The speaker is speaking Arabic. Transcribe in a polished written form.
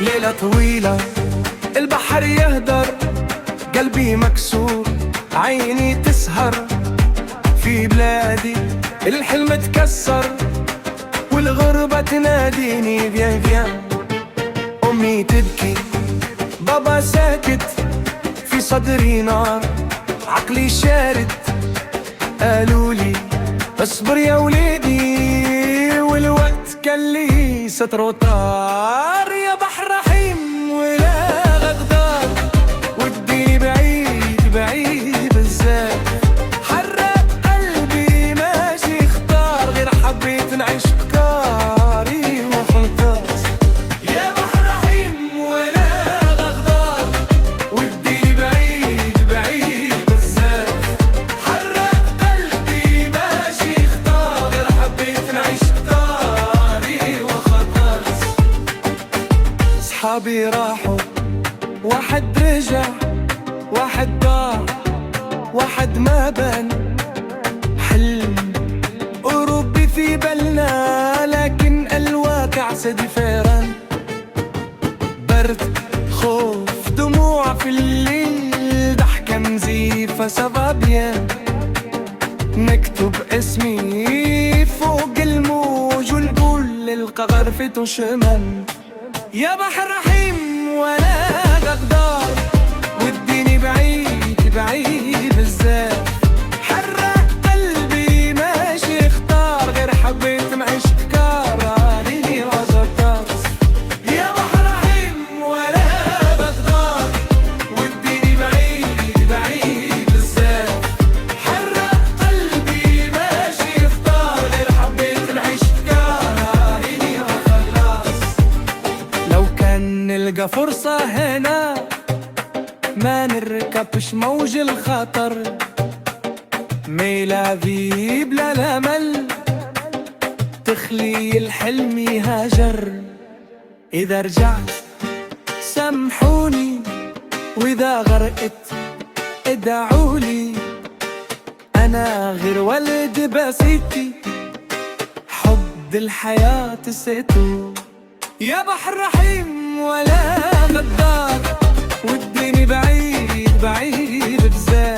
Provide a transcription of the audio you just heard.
ليلة طويلة البحر يهدر، قلبي مكسور عيني تسهر. في بلادي الحلم تكسر، والغربة تناديني فيان فيان. أمي تبكي بابا ساكت، في صدري نار عقلي شارد. قالولي اصبر يا وليدي، والوقت كان لي ستر وطار. يا بحر رحيم ولا غدار، وديني بعيد بعيد بزاف. حرق قلبي ماشي اختار، غير حبيت نعيش بكاري وخلص. يا بحر رحيم ولا غدار، وديني بعيد بعيد بزاف. حرق قلبي ماشي اختار، غير حبيت نعيش بكاري وخلص. صحابي راحوا واحد رجع، واحد ضاع واحد ما بان. حلم أوروبي في بالنا، لكن الواقع سد فيران. برد خوف دموع في الليل، ضحكة نزيفة سافا بيان. نكتب اسمي فوق الموج ونقول للقى غرفته شمال. يا بحر رحيم ولا غدار، وديني بعيد بعيد بزاف. حرق قلبي ماشي اختار، غير حبيت نعيش بكاري وزرطاس. يا بحر رحيم ولا غدار، وديني بعيد بعيد بزاف. حرق قلبي ماشي اختار، غير حبيت نعيش بكاري وخلاص. لو كان نلقى فرصة هنا، ما نركبش موج الخطر. ميلافي بلا الأمل، تخلي الحلم يهاجر. إذا رجعت سامحوني، وإذا غرقت ادعولي. أنا غير ولد بسيتي، حب الحياة سيتو. يا بحر رحيم ولا غدار، وديني بعيد بعيد بزاف.